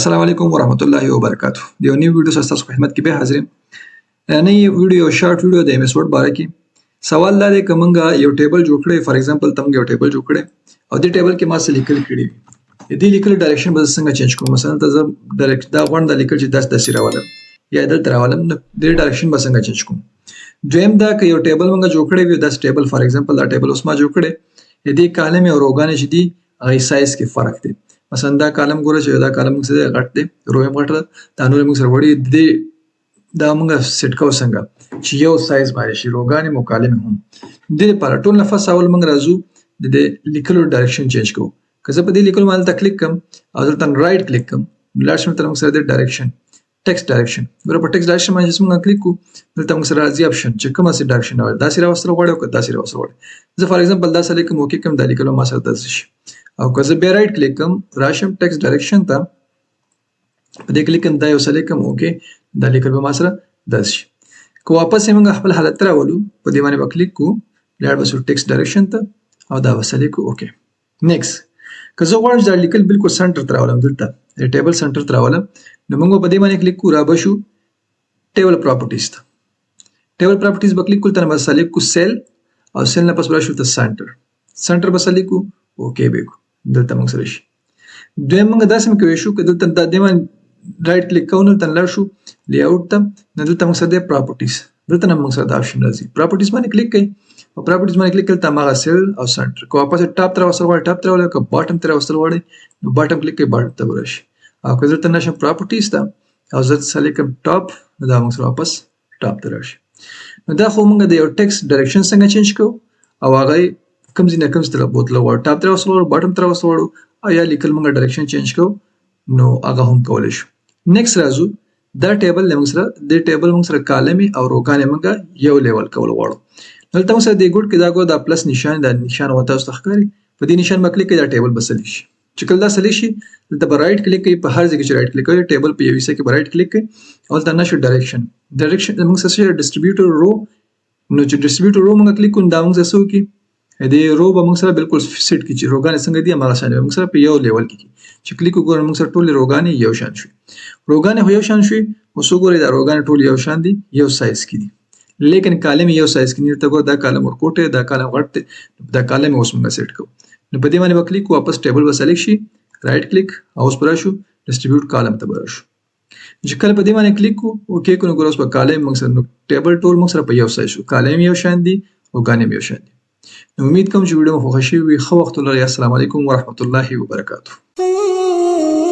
السلام علیکم ورحمت الله وبرکاتہ د یو نیو ویډیو سره تاسو په خدمت کې به حاضر یم. نن یو ویډیو شارټ ویډیو د ایم ایس ورډ باره کې سوال دا دی که موږ یو ټیبل جوړ کړی فار ایگزامپل ته موږ یو ټیبل جوړ کړی او دې ټیبل کې ما څه لیکل کړي وي دې لیکل ډایرکشن به څنګه چینج کوم مثلا ته زه ډایرکټ دا غونډه لیکل چې داسې راولم یا دلته راولم نو دې ډایرکشن به څنګه چینج کوم. دویم دا که یو ټیبل موږ جوړ کړی وي داسې ټیبل فار ایگزامپل دا ټیبل اوس ما جوړ کړی دې کالم او روګانې چې دي هغه سایز کې فرق دی. مثلا دا کالم ګوره چې دا کالم موږ سره غټ دی رو هم غټ دا نور موږ سره وړي دی دا موږ سیټ کو څنګه چې یو سایز باندې شي روګانې مکالمه هم د لپاره ټول نفس اول موږ راځو د لیکلو ډایرکشن چینج کوو. که زه په دې لیکلو باندې کلیک کوم او دلته رائټ کلیک کوم لاړ شم تر موږ سره د ډایرکشن ټیکسټ ډایرکشن ګوره په ټیکسټ ډایرکشن باندې موږ کلیک کوو دلته موږ سره راځي اپشن چې کومه سي ډایرکشن راوړي دا سي راوستل غواړي او دا سي راوستل غواړي. زه فار ایگزامپل دا سره کوم اوکې کوم دا لیکلو ما سره داسې شي او که زه بیا رائټ کلیک کوم راشم ټیکسټ ډایرکشن ته په دې کلیک کوم دا یو سره کوم اوکې دا لیکل به ما سره داسې شي. که واپس موږ خپل حالت ته راولو په دې باندې کلیک کوو لاړ به شو ټیکسټ ډایرکشن ته او دا وسلې کو اوکې نیکست. که زه غواړم دا لیکل بالکل سنټر ته راولم دلته د ټیبل سنټر ته راولم نو موږ په دې باندې کلیک کوو را به شو ټیبل پراپرټیز ته ټیبل پراپرټیز به کلیک کول تر به سلیکټ کو سیل او سیل نه پس به شو ته سنټر به سلیکټ کو اوکې به کو دلته موږ سره شي. دویم موږ داسې کوي شو که دلته د دې باندې رائټ کلیک کوو نو تل لاړ شو لی اوټ ته نو دلته موږ سره د پراپرټیز دلته موږ سره د آپشن راځي پراپرټیز باندې کلیک کړئ او پراپرټیز باندې کلیک کړئ ته هغه سیل او سنټر کو واپس ټاپ تر وسل غواړي ټاپ تر ولې که باټم تر وسل غواړي نو باټم کلیک کړئ باټم ته ورشي او که دلته نشم پراپرټیز ته او زه سلیکټ ټاپ نو دا موږ سره واپس ټاپ ته راشي. نو دا خو موږ د یو ټیکسټ ډایرکشن څنګه چینج کوو او هغه کوم ځای نه کوم ځای ته بوتلو غواړو ټاپ تر وسل غواړو باټم تر وسل غواړو او یا لیکل موږ ډایرکشن چینج کوو نو هغه هم کولای شو. نیکست راځو دا ټیبل موږ سره د ټیبل موږ سره کالمې او روګانې موږ یو لیول کول غواړو. دلته موږ سره د ګوډ کې دا ګو دا پلس نشان دا نشان وته تاسو ښکاري په دې نشان باندې کلیک کړئ دا ټیبل بسلی شي چې کله دا سلی شي دلته به رائټ کلیک کړئ په هر ځای کې چې رائټ کلیک کړئ ټیبل په یو حصه کې به رائټ کلیک کړئ او دلته نشو ډایرکشن موږ سره ډسټریبیوټر رو نو چې ډسټریبیوټر رو موږ کلیک کوو دا موږ سره څه کوي د رو به موږ سره بالکل سیټ کړي چې روګانې څنګه دي هماغه شان موږ سره په یو لیول کې چې کلیک وکړو موږ سره ټول روګانې یو شان شي روګانې یو شان شي اوس وګورئ دا روګانې ټول یو شان دي یو سایز کې دي لیکن کالم یو سایز کې نه ته ګور دا کالم ورکوټه دا کالم غټ دا کالم اوس موږ سیټ کوو نو په دې باندې وکلیک واپس ټیبل به سلیکټ شي رائټ کلیک اوس پر شو ډسټریبیوټ کالم ته برشو چې کله په دې باندې کلیک کو اوکې کو نو ګور اوس په کالم موږ سره نو ټیبل ټول موږ سره په یو سایز شو کالم یو شان دي روګانې یو شان دي. نو امید کوم چې ویډیو مو خوښ شي وي. ښه وخت ولرئ. السلام علیکم ورحمت الله وبرکاتہ.